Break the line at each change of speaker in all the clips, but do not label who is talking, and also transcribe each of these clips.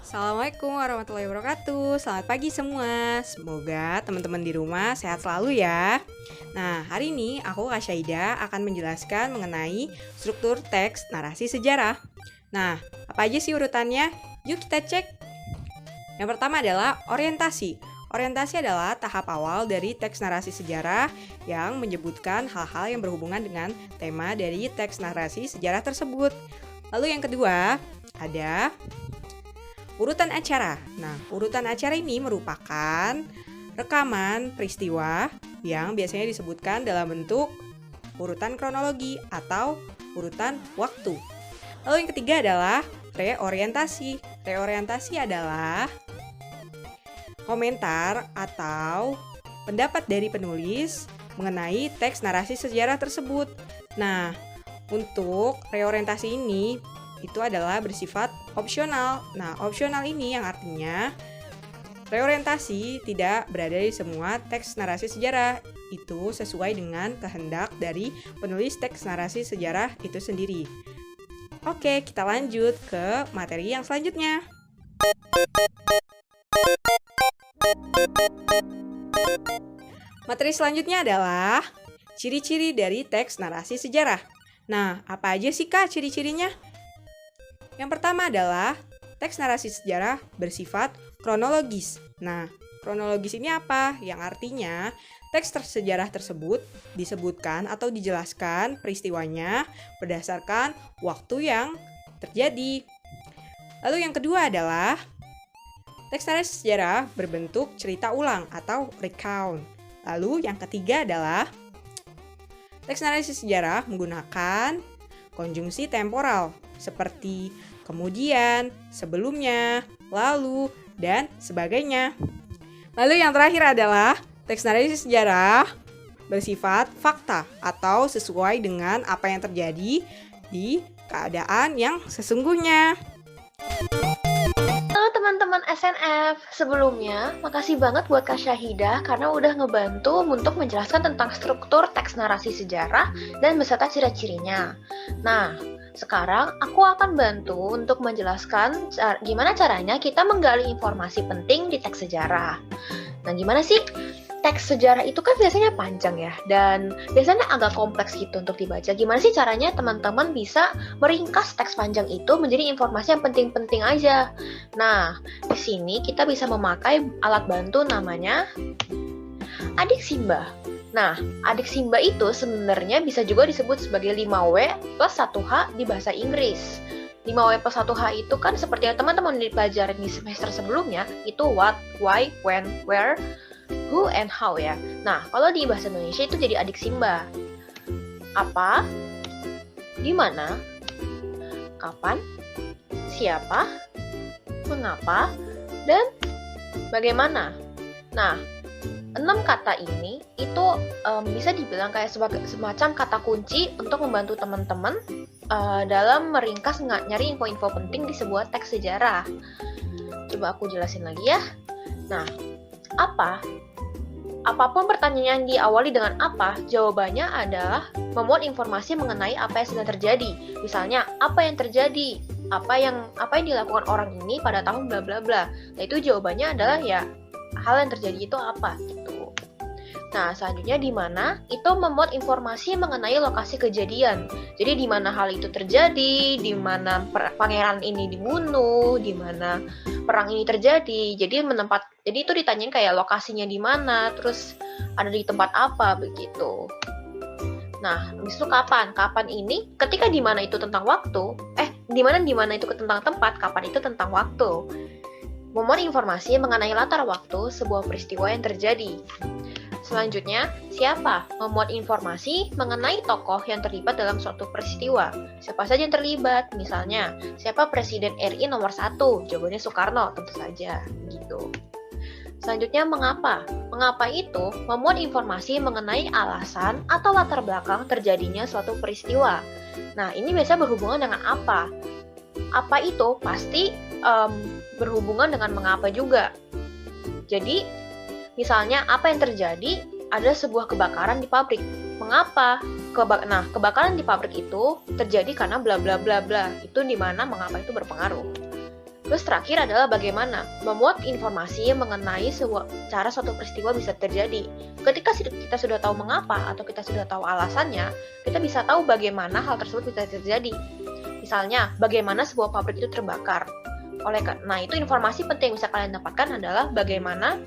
Assalamualaikum warahmatullahi wabarakatuh. Selamat pagi semua. Semoga teman-teman di rumah sehat selalu ya. Nah, hari ini aku Kak Syaida akan menjelaskan mengenai struktur teks narasi sejarah. Nah, apa aja sih urutannya? Yuk kita cek. Yang pertama adalah orientasi. Orientasi adalah tahap awal dari teks narasi sejarah yang menyebutkan hal-hal yang berhubungan dengan tema dari teks narasi sejarah tersebut. Lalu yang kedua, ada urutan acara. Nah, urutan acara ini merupakan rekaman peristiwa yang biasanya disebutkan dalam bentuk urutan kronologi atau urutan waktu. Lalu yang ketiga adalah reorientasi. Reorientasi adalah komentar atau pendapat dari penulis mengenai teks narasi sejarah tersebut. Nah, untuk reorientasi ini itu adalah bersifat opsional. Nah, opsional ini yang artinya reorientasi tidak berada di semua teks narasi sejarah. Itu sesuai dengan kehendak dari penulis teks narasi sejarah itu sendiri. Oke, kita lanjut ke materi yang selanjutnya. Materi selanjutnya adalah ciri-ciri dari teks narasi sejarah. Nah, apa aja sih Kak ciri-cirinya? Yang pertama adalah teks narasi sejarah bersifat kronologis. Nah, kronologis ini apa? Yang artinya teks sejarah tersebut disebutkan atau dijelaskan peristiwanya berdasarkan waktu yang terjadi. Lalu yang kedua adalah teks narasi sejarah berbentuk cerita ulang atau recount. Lalu yang ketiga adalah teks narasi sejarah menggunakan konjungsi temporal seperti kemudian, sebelumnya, lalu, dan sebagainya. Lalu yang terakhir adalah teks narasi sejarah bersifat fakta atau sesuai dengan apa yang terjadi di keadaan yang sesungguhnya.
Halo teman-teman SNF, sebelumnya makasih banget buat Kak Syahida karena udah ngebantu untuk menjelaskan tentang struktur teks narasi sejarah dan beserta ciri-cirinya. Nah, sekarang aku akan bantu untuk menjelaskan gimana caranya kita menggali informasi penting di teks sejarah. Nah, gimana sih? Teks sejarah itu kan biasanya panjang ya, dan biasanya agak kompleks gitu untuk dibaca. Gimana sih caranya teman-teman bisa meringkas teks panjang itu menjadi informasi yang penting-penting aja? Nah, di sini kita bisa memakai alat bantu namanya adik Simba. Nah, adik Simba itu sebenarnya bisa juga disebut sebagai 5W plus 1H di bahasa Inggris. 5W plus 1H itu kan seperti yang teman-teman dipelajarin di semester sebelumnya, itu what, why, when, where, who, and how ya. Nah, kalau di bahasa Indonesia itu jadi adik Simba. Apa, di mana, kapan, siapa, mengapa, dan bagaimana. Nah, 6 kata ini itu bisa dibilang kayak semacam kata kunci untuk membantu teman-teman dalam meringkas nyari info-info penting di sebuah teks sejarah. Coba aku jelasin lagi ya. Nah, apa? Apapun pertanyaan yang diawali dengan apa, jawabannya adalah memuat informasi mengenai apa yang sedang terjadi. Misalnya, apa yang terjadi? Apa yang dilakukan orang ini pada tahun bla bla bla. Nah, itu jawabannya adalah ya hal yang terjadi itu apa gitu. Nah, selanjutnya di mana itu memuat informasi mengenai lokasi kejadian. Jadi di mana hal itu terjadi, di mana pangeran ini dibunuh, di mana perang ini terjadi. Jadi itu ditanyain kayak lokasinya di mana, terus ada di tempat apa begitu. Nah, habis itu kapan? Kapan ini ketika di mana itu tentang waktu, di mana itu tentang tempat, kapan itu tentang waktu. Memuat informasi mengenai latar waktu sebuah peristiwa yang terjadi. Selanjutnya, siapa? Memuat informasi mengenai tokoh yang terlibat dalam suatu peristiwa. Siapa saja yang terlibat? Misalnya, siapa Presiden RI nomor 1? Jawabannya Soekarno, tentu saja. Gitu. Selanjutnya, mengapa? Mengapa itu memuat informasi mengenai alasan atau latar belakang terjadinya suatu peristiwa. Nah, ini biasanya berhubungan dengan apa? Apa itu pasti berhubungan dengan mengapa juga. Jadi, misalnya apa yang terjadi? Ada sebuah kebakaran di pabrik. mengapa kebakaran di pabrik itu terjadi karena bla bla bla bla. Itu di mana mengapa itu berpengaruh. Terus terakhir adalah bagaimana memuat informasi mengenai cara suatu peristiwa bisa terjadi. Ketika kita sudah tahu mengapa atau kita sudah tahu alasannya, kita bisa tahu bagaimana hal tersebut bisa terjadi. Misalnya, bagaimana sebuah pabrik itu terbakar. Nah, itu informasi penting yang bisa kalian dapatkan adalah bagaimana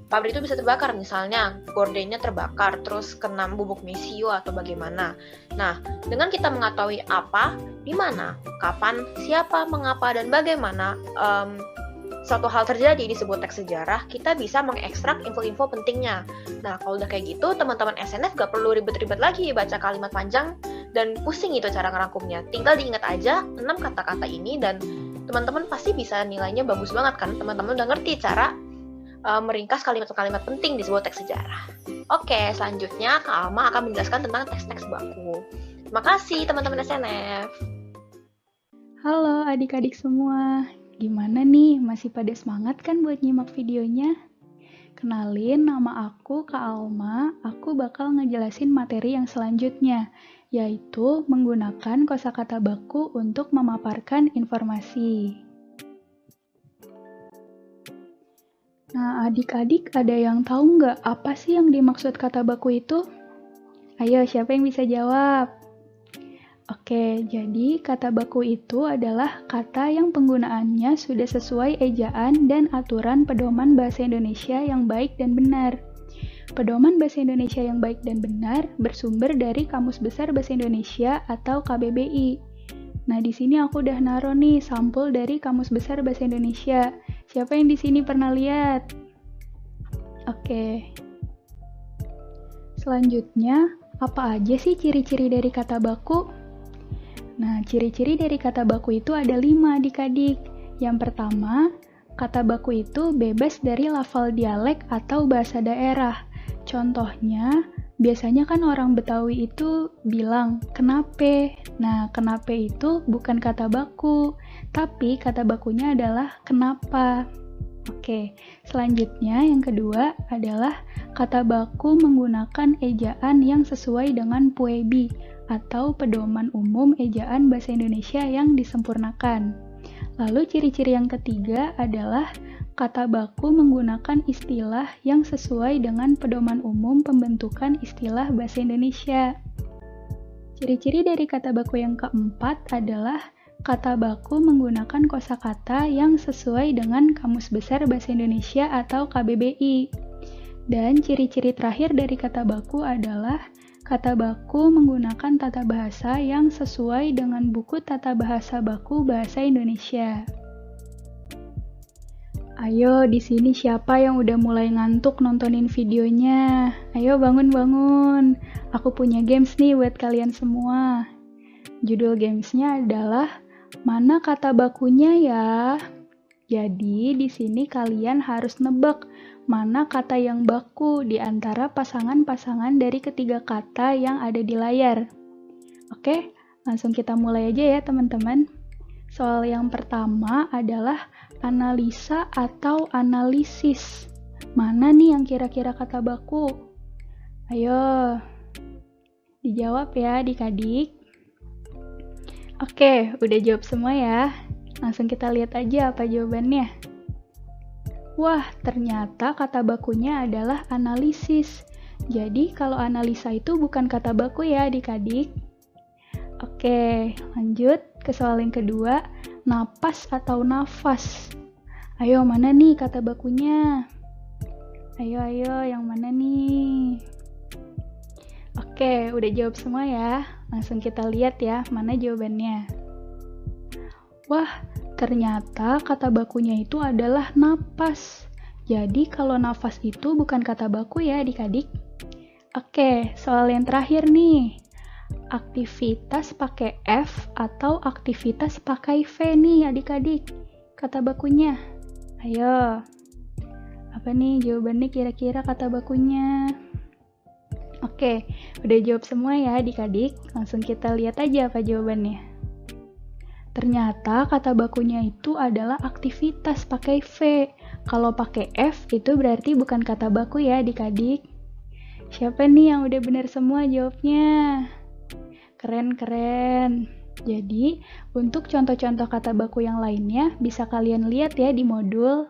pabrik itu bisa terbakar, misalnya gordennya terbakar, terus kena bubuk mesio atau bagaimana. Nah, dengan kita mengetahui apa, di mana, kapan, siapa, mengapa, dan bagaimana suatu hal terjadi di sebuah teks sejarah, kita bisa mengekstrak info-info pentingnya. Nah, kalau udah kayak gitu, teman-teman SNF gak perlu ribet-ribet lagi baca kalimat panjang dan pusing itu cara ngerangkumnya. Tinggal diingat aja 6 kata-kata ini dan teman-teman pasti bisa nilainya bagus banget kan. Teman-teman udah ngerti cara meringkas kalimat-kalimat penting di sebuah teks sejarah. Oke, selanjutnya Kak Alma akan menjelaskan tentang teks-teks baku. Terima kasih teman-teman SNF.
Halo adik-adik semua, gimana nih? Masih pada semangat kan buat nyimak videonya? Kenalin, nama aku Kak Alma, aku bakal ngejelasin materi yang selanjutnya, yaitu menggunakan kosakata baku untuk memaparkan informasi. Nah, adik-adik ada yang tahu nggak apa sih yang dimaksud kata baku itu? Ayo, siapa yang bisa jawab? Oke, jadi kata baku itu adalah kata yang penggunaannya sudah sesuai ejaan dan aturan pedoman bahasa Indonesia yang baik dan benar. Pedoman bahasa Indonesia yang baik dan benar bersumber dari Kamus Besar Bahasa Indonesia atau KBBI. Nah, di sini aku udah naruh nih sampul dari Kamus Besar Bahasa Indonesia. Siapa yang di sini pernah lihat? Oke. Selanjutnya, apa aja sih ciri-ciri dari kata baku? Nah, ciri-ciri dari kata baku itu ada 5 adik-adik. Yang pertama, kata baku itu bebas dari lafal dialek atau bahasa daerah. Contohnya, biasanya kan orang Betawi itu bilang kenape. Nah, kenape itu bukan kata baku, tapi kata bakunya adalah kenapa. Oke, selanjutnya yang kedua adalah kata baku menggunakan ejaan yang sesuai dengan PUEBI atau Pedoman Umum Ejaan Bahasa Indonesia yang disempurnakan. Lalu ciri-ciri yang ketiga adalah kata baku menggunakan istilah yang sesuai dengan Pedoman Umum Pembentukan Istilah Bahasa Indonesia. Ciri-ciri dari kata baku yang keempat adalah kata baku menggunakan kosakata yang sesuai dengan Kamus Besar Bahasa Indonesia atau KBBI. Dan ciri-ciri terakhir dari kata baku adalah kata baku menggunakan tata bahasa yang sesuai dengan buku tata bahasa baku Bahasa Indonesia. Ayo, di sini siapa yang udah mulai ngantuk nontonin videonya? Ayo bangun-bangun. Aku punya games nih buat kalian semua. Judul gamesnya adalah mana kata bakunya ya? Jadi di sini kalian harus nebak mana kata yang baku di antara pasangan-pasangan dari ketiga kata yang ada di layar. Oke, langsung kita mulai aja ya teman-teman. Soal yang pertama adalah analisa atau analisis. Mana nih yang kira-kira kata baku? Ayo, dijawab ya adik-adik. Oke, udah jawab semua ya. Langsung kita lihat aja apa jawabannya. Wah, ternyata kata bakunya adalah analisis. Jadi, kalau analisa itu bukan kata baku ya adik-adik. Oke, lanjut ke soal yang kedua, napas atau nafas. Ayo, mana nih kata bakunya? Ayo, yang mana nih? Oke, udah jawab semua ya. Langsung kita lihat ya, mana jawabannya. Wah, ternyata kata bakunya itu adalah napas. Jadi, kalau nafas itu bukan kata baku ya adik-adik. Oke, soal yang terakhir nih. Aktivitas pakai F atau aktivitas pakai V nih adik-adik. Kata bakunya. Ayo. Apa nih jawabannya kira-kira kata bakunya? Oke, udah jawab semua ya adik-adik. Langsung kita lihat aja apa jawabannya. Ternyata kata bakunya itu adalah aktivitas pakai V. Kalau pakai F itu berarti bukan kata baku ya adik-adik. Siapa nih yang udah benar semua jawabnya? Keren. Jadi, untuk contoh-contoh kata baku yang lainnya bisa kalian lihat ya di modul.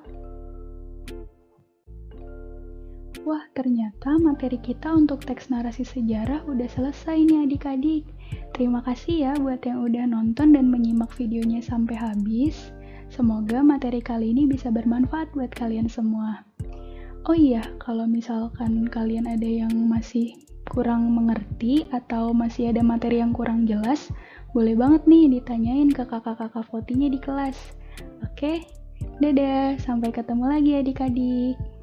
Wah, ternyata materi kita untuk teks narasi sejarah udah selesai nih adik-adik. Terima kasih ya buat yang udah nonton dan menyimak videonya sampai habis. Semoga materi kali ini bisa bermanfaat buat kalian semua. Oh iya, kalau misalkan kalian ada yang masih kurang mengerti atau masih ada materi yang kurang jelas, boleh banget nih ditanyain ke kakak-kakak votingnya di kelas. Oke, dadah, sampai ketemu lagi adik-adik.